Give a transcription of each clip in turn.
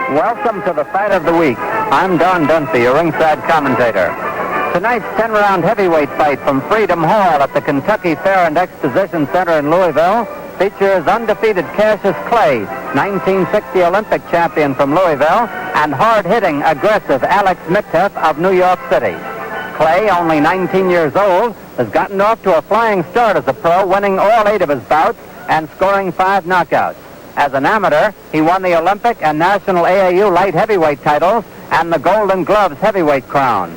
Welcome to the Fight of the Week. I'm Don Dunphy, your ringside commentator. Tonight's 10-round heavyweight fight from Freedom Hall at the Kentucky Fair and Exposition Center in Louisville features undefeated Cassius Clay, 1960 Olympic champion from Louisville, and hard-hitting, aggressive Alex Miteff of New York City. Clay, only 19 years old, has gotten off to a flying start as a pro, winning all 8 of his bouts and scoring 5 knockouts. As an amateur, he won the Olympic and National AAU light heavyweight titles and the Golden Gloves heavyweight crown.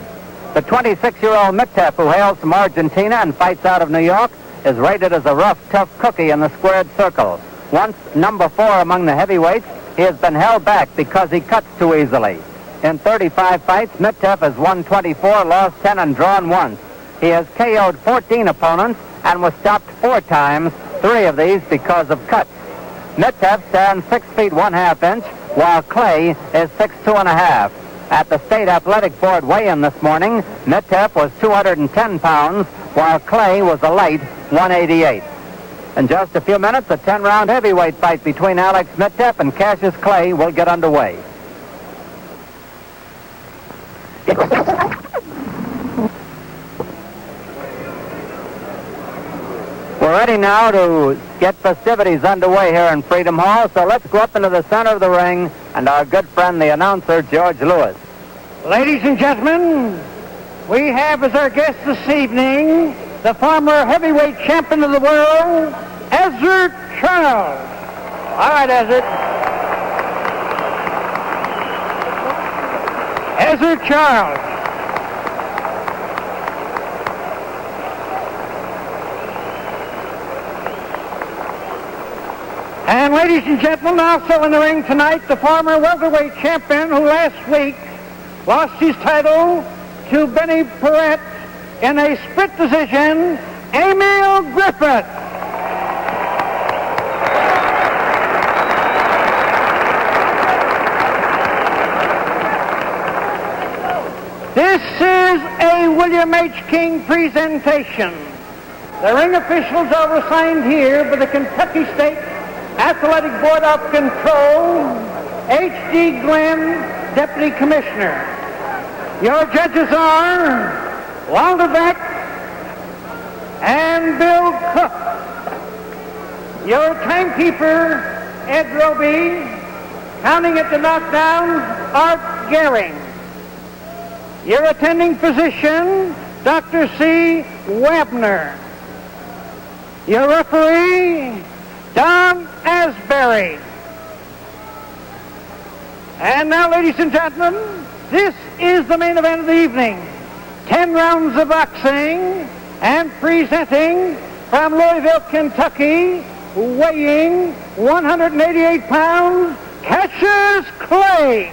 The 26-year-old Miteff, who hails from Argentina and fights out of New York, is rated as a rough, tough cookie in the squared circle. Once number 4 among the heavyweights, he has been held back because he cuts too easily. In 35 fights, Miteff has won 24, lost 10, and drawn once. He has KO'd 14 opponents and was stopped 4 times, 3 of these because of cuts. Miteff stands 6 feet 1/2 inch, while Clay is 6 2.5. At the State Athletic Board weigh-in this morning, Miteff was 210 pounds, while Clay was a light 188. In just a few minutes, a 10-round heavyweight fight between Alex Miteff and Cassius Clay will get underway. We're ready now to get festivities underway here in Freedom Hall, so let's go up into the center of the ring and our good friend, the announcer, George Lewis. Ladies and gentlemen, we have as our guest this evening the former heavyweight champion of the world, Ezra Charles. All right, Ezra. Ezra Charles. And ladies and gentlemen, also in the ring tonight, the former welterweight champion who last week lost his title to Benny Perrette in a split decision, Emil Griffith. This is a William H. King presentation. The ring officials are assigned here by the Kentucky State Athletic Board of Control, H.D. Glenn, Deputy Commissioner. Your judges are Walter Beck and Bill Cook. Your timekeeper, Ed Roby. Counting at the knockdown, Art Gehring. Your attending physician, Dr. C. Webner. Your referee, Don Asbury. And now, ladies and gentlemen, this is the main event of the evening. 10 rounds of boxing, and presenting from Louisville, Kentucky, weighing 188 pounds, Cassius Clay.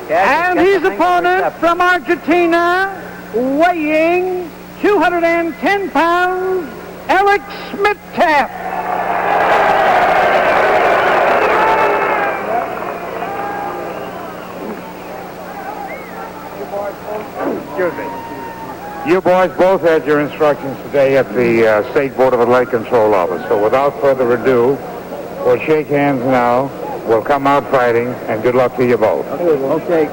And his opponent from Argentina, weighing 210 pounds, Alex Miteff. Excuse me. You boys both had your instructions today at the State Board of Athletic Control office. So without further ado, we'll shake hands now. We'll come out fighting, and good luck to you both. Okay.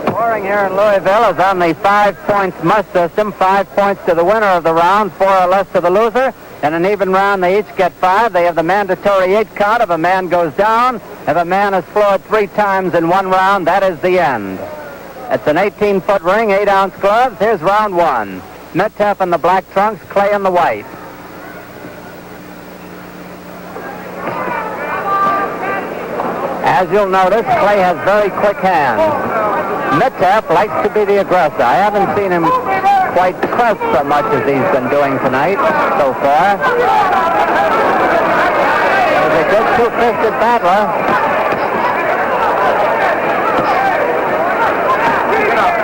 Scoring here in Louisville is on the 5 points must system. 5 points to the winner of the round, 4 or less to the loser. In an even round, they each get 5. They have the mandatory 8 count. If a man goes down, if a man is floored 3 times in one round, that is the end. It's an 18-foot ring, 8-ounce gloves. Here's round 1. Miteff in the black trunks, Clay in the white. As you'll notice, Clay has very quick hands. Miteff likes to be the aggressor. I haven't seen him quite press so much as he's been doing tonight so far. He's a good two-fisted battler.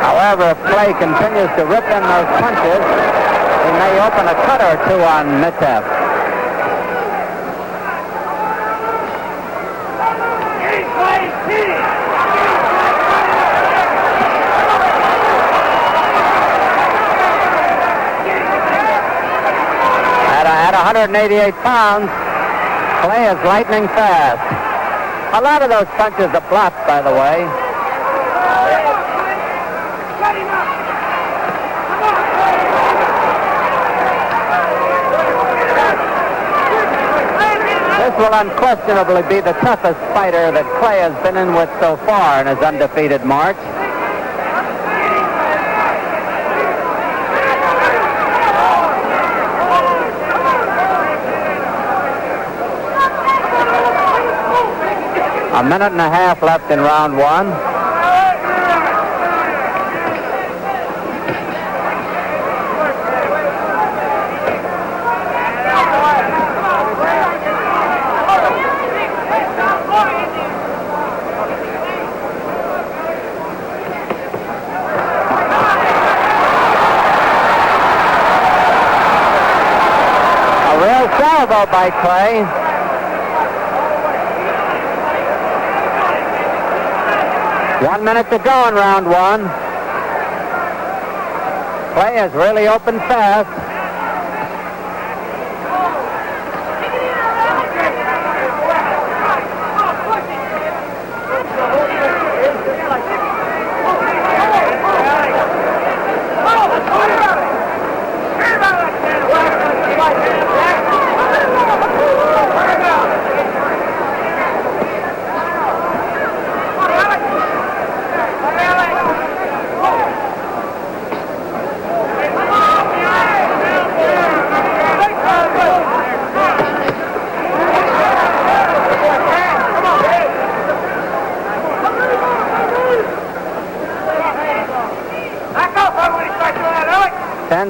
However, if Clay continues to rip in those punches, he may open a cut or 2 on Miteff. 188 pounds. Clay is lightning fast. A lot of those punches are blocked, by the way. This will unquestionably be the toughest fighter that Clay has been in with so far in his undefeated march. A minute and a half left in round one. A real salvo by Clay. One minute to go in round one. Clay has really opened fast.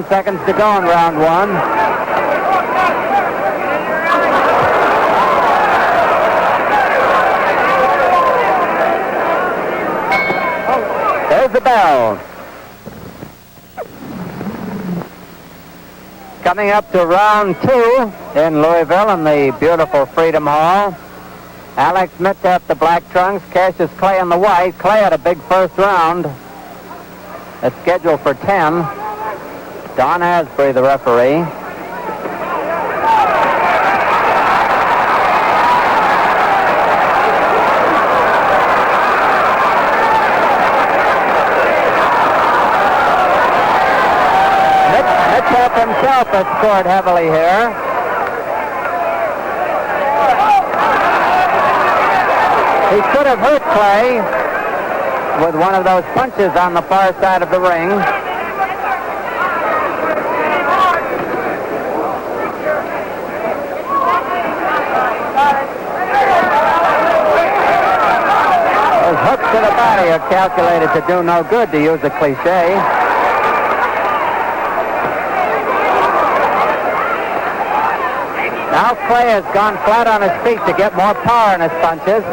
Seconds to go in round one. There's the bell. Coming up to round two in Louisville in the beautiful Freedom Hall. Alex Miteff, the black trunks, Cassius Clay in the white. Clay had a big first round. It's scheduled for 10. Don Asbury, the referee. Miteff himself has scored heavily here. He could have hurt Clay with one of those punches on the far side of the ring. Hooks to the body are calculated to do no good, to use a cliche. Now Clay has gone flat on his feet to get more power in his punches.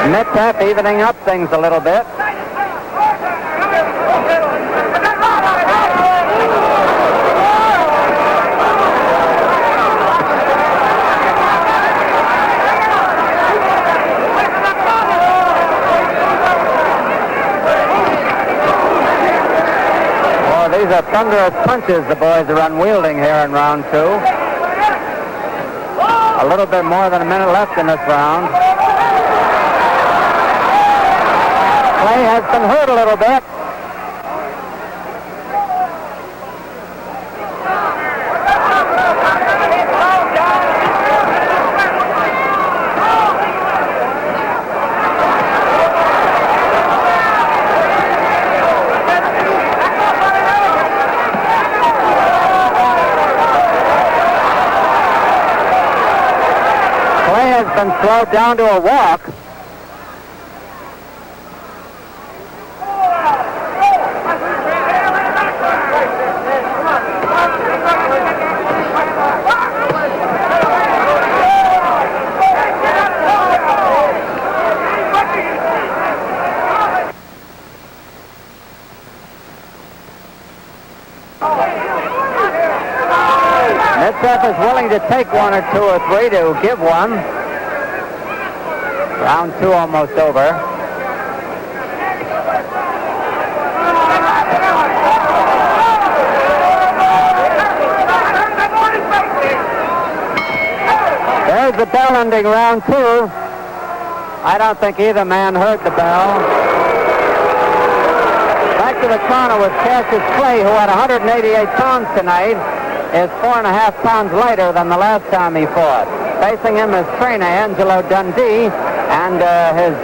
Miteff evening up things a little bit. Oh, these are thunderous punches the boys are unwielding here in round two. A little bit more than a minute left in this round. Clay has been hurt a little bit. Clay has been slowed down to a walk. Miteff is willing to take one or two or three to give one. Round two almost over. There's the bell ending round two. I don't think either man heard the bell. Back to the corner with Cassius Clay, who at 188 pounds tonight is 4.5 pounds lighter than the last time he fought. Facing him is trainer Angelo Dundee and his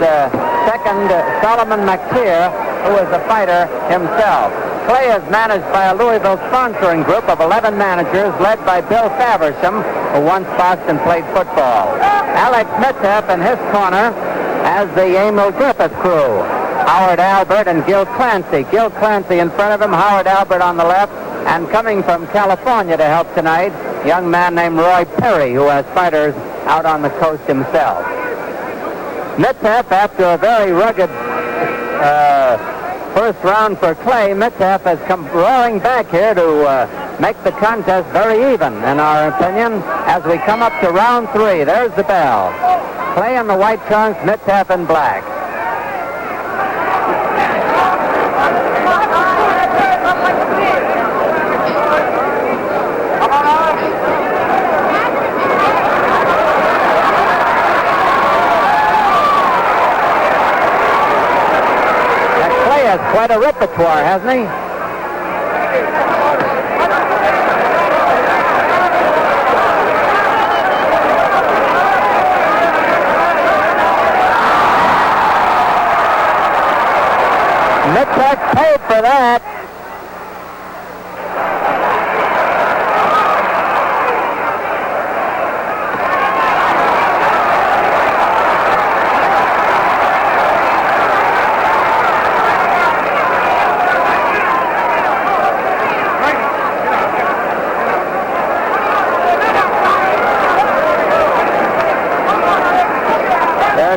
second, Solomon McTeer, who is a fighter himself. Clay is managed by a Louisville sponsoring group of 11 managers led by Bill Faversham, who once boxed and played football. Alex Miteff in his corner as the Emil Griffith crew. Howard Albert and Gil Clancy. Gil Clancy in front of him, Howard Albert on the left, and coming from California to help tonight, a young man named Roy Perry, who has fighters out on the coast himself. Miteff, after a very rugged first round for Clay, Miteff has come roaring back here to make the contest very even, in our opinion, as we come up to round three. There's the bell. Clay in the white trunks, Miteff in black. Quite a repertoire, hasn't he? Miteff paid for that.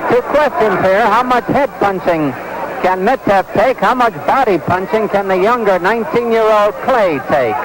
Two questions here. How much head punching can Miteff take? How much body punching can the younger 19-year-old Clay take?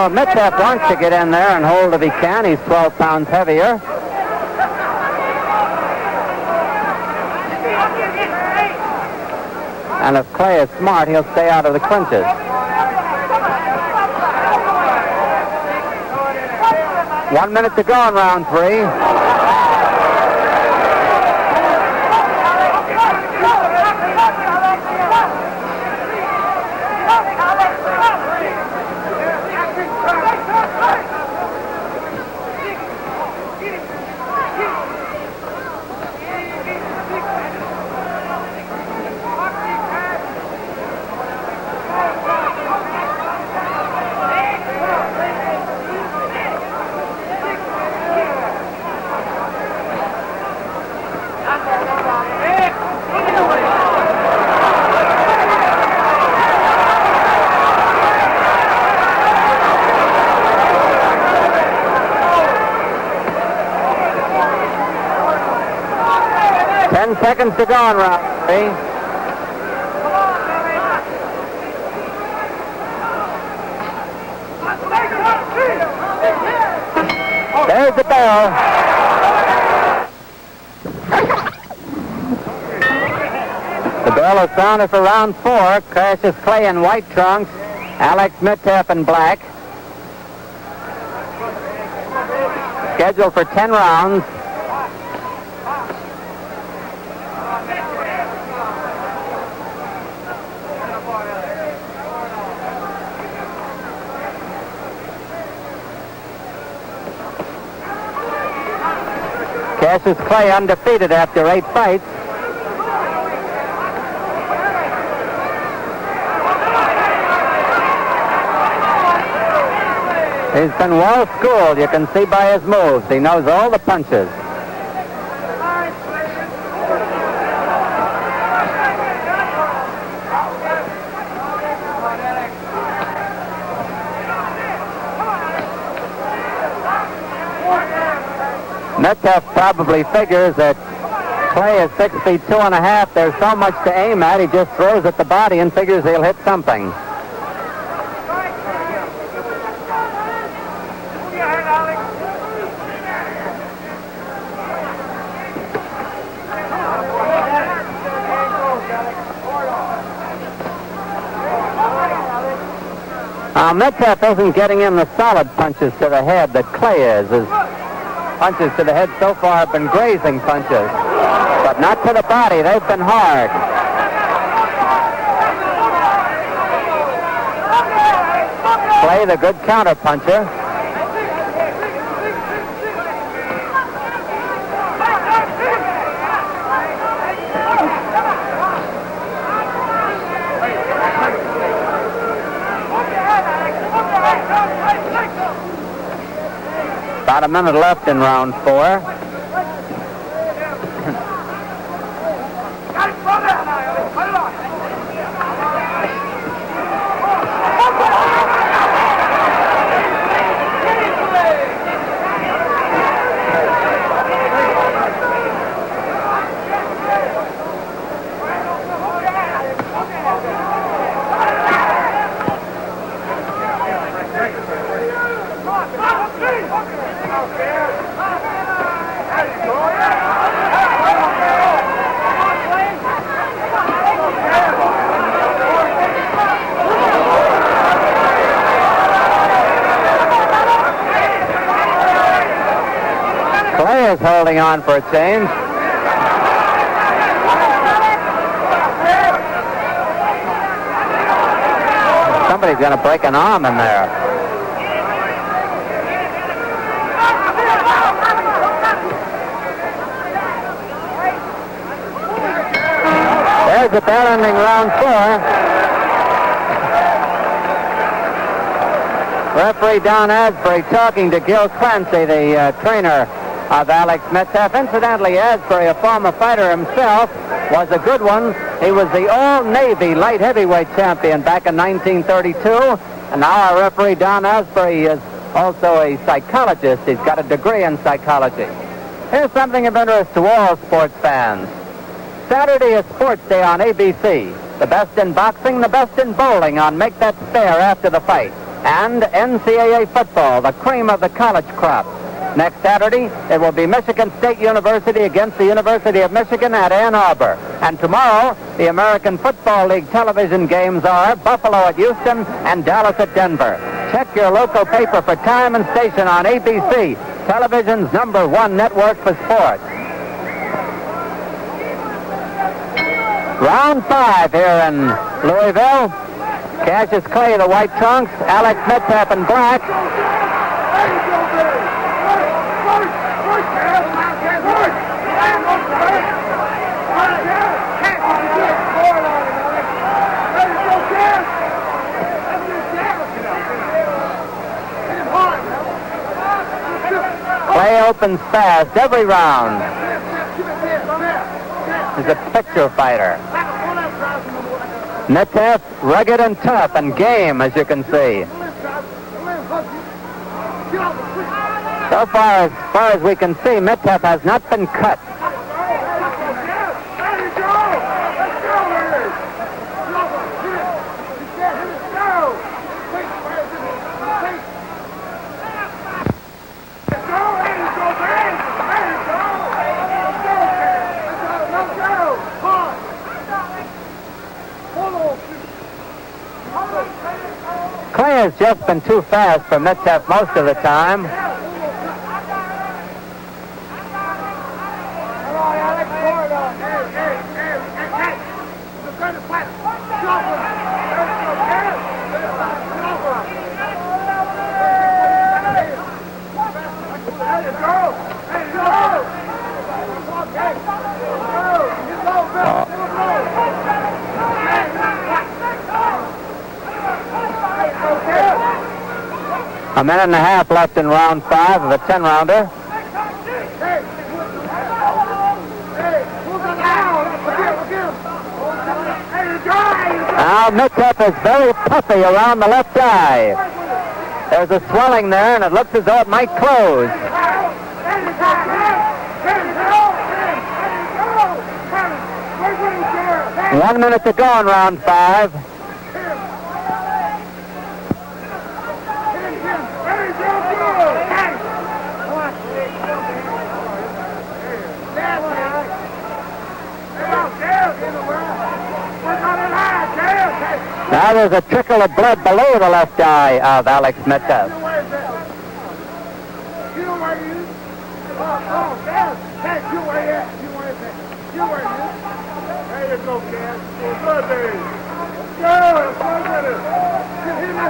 Miteff wants to get in there and hold if he can. He's 12 pounds heavier. And if Clay is smart, he'll stay out of the clinches. One minute to go in round three. 10 seconds to go in round three. There's the bell. The bell is sounded for round four. Cassius Clay in white trunks, Alex Miteff in black. Scheduled for 10 rounds. Cassius Clay undefeated after 8 fights. He's been well schooled. You can see by his moves. He knows all the punches. Miteff probably figures that Clay is 6 feet 2.5. There's so much to aim at. He just throws at the body and figures he'll hit something. Miteff isn't getting in the solid punches to the head that Clay is. His punches to the head so far have been grazing punches, but not to the body. They've been hard. Clay, the good counter puncher. About a minute left in round 4. Clay is holding on for a change. Somebody's going to break an arm in there. There's the bell ending round 4. Referee Don Asbury talking to Gil Clancy, the trainer of Alex Miteff. Incidentally, Asbury, a former fighter himself, was a good one. He was the All-Navy light heavyweight champion back in 1932. And now our referee Don Asbury is also a psychologist. He's got a degree in psychology. Here's something of interest to all sports fans. Saturday is Sports Day on ABC. The best in boxing, the best in bowling on Make That Stare after the fight. And NCAA football, the cream of the college crop. Next Saturday, it will be Michigan State University against the University of Michigan at Ann Arbor. And tomorrow, the American Football League television games are Buffalo at Houston and Dallas at Denver. Check your local paper for time and station on ABC, television's #1 network for sports. Round 5 here in Louisville. Cassius Clay, the white trunks, Alex Miteff in black. Clay opens fast every round. He's a picture fighter. Miteff, rugged and tough and game, as you can see. So far as we can see, Miteff has not been cut. Clay has just been too fast for Miteff most of the time. A minute and a half left in round 5 of a 10-rounder. Now Miteff is very puffy around the left eye. There's a swelling there, and it looks as though it might close. 1 minute to go in round 5. Now there's a trickle of blood below the left eye of Alex Miteff. There you go, Cass. Good, baby. Go, with it. Hit him out.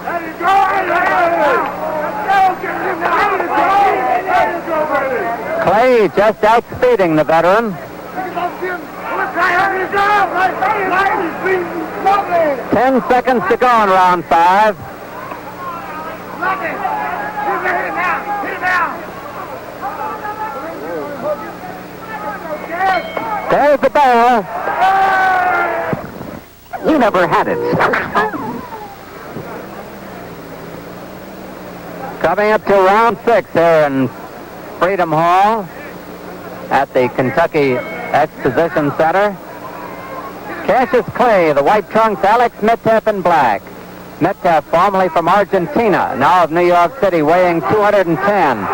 There you go. There you go, baby. Clay just outspeeding the veteran. 10 seconds to go in round 5. There's the bell. He never had it. Coming up to round 6 here in Freedom Hall at the Kentucky Exposition Center. Cassius Clay, the white trunks, Alex Miteff in black. Miteff, formerly from Argentina, now of New York City, weighing 210.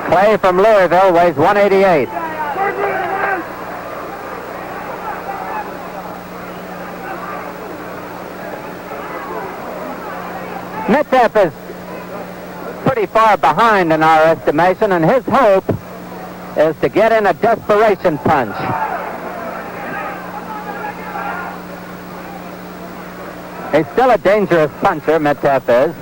Clay from Louisville weighs 188. Miteff is pretty far behind in our estimation, and his hope is to get in a desperation punch. He's still a dangerous puncher, Miteff is.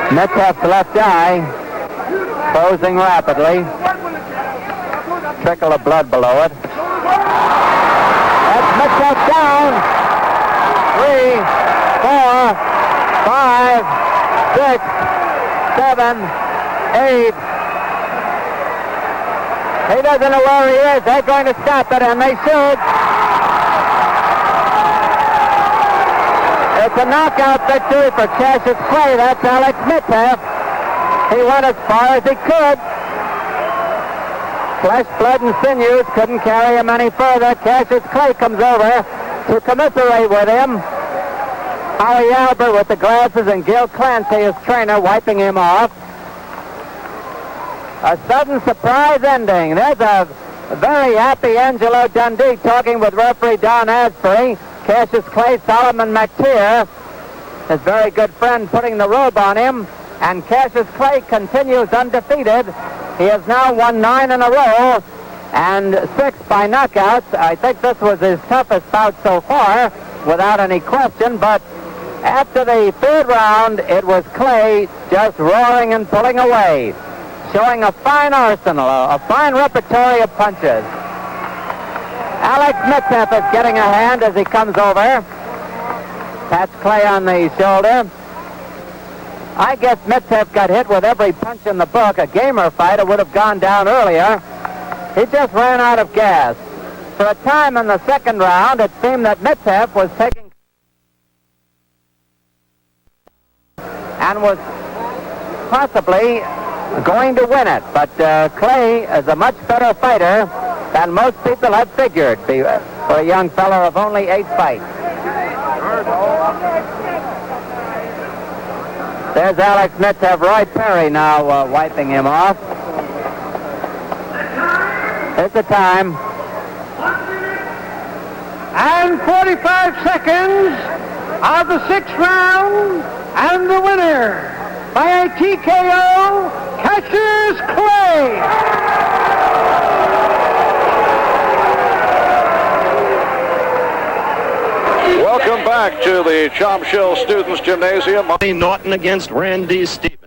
Miteff's left eye closing rapidly. Trickle of blood below it. That's Miteff down. 3, 4, 5, 6, 7, 8. He doesn't know where he is. They're going to stop it, and they should. It's a knockout victory for Cassius Clay. That's Alex Miteff. He went as far as he could. Flesh, blood, and sinews couldn't carry him any further. Cassius Clay comes over to commiserate with him. Howie Albert with the glasses and Gil Clancy, his trainer, wiping him off. A sudden surprise ending. There's a very happy Angelo Dundee talking with referee Don Asprey. Cassius Clay, Solomon McTeer, his very good friend, putting the robe on him. And Cassius Clay continues undefeated. He has now won 9 in a row and 6 by knockouts. I think this was his toughest bout so far, without any question. But after the 3rd round, it was Clay just roaring and pulling away, showing a fine arsenal, a fine repertory of punches. Alex Miteff is getting a hand as he comes over. Pats Clay on the shoulder. I guess Miteff got hit with every punch in the book. A gamer fighter would have gone down earlier. He just ran out of gas. For a time in the 2nd round, it seemed that Miteff was taking and was possibly going to win it. But Clay is a much better fighter than most people have figured for a young fellow of only 8 fights. There's Alex Miteff. Roy Perry now wiping him off. It's the time. And 45 seconds of the 6th round, and the winner by a TKO, Cassius Clay. Welcome back to the Chomshill Students Gymnasium. Norton against Randy Stevens.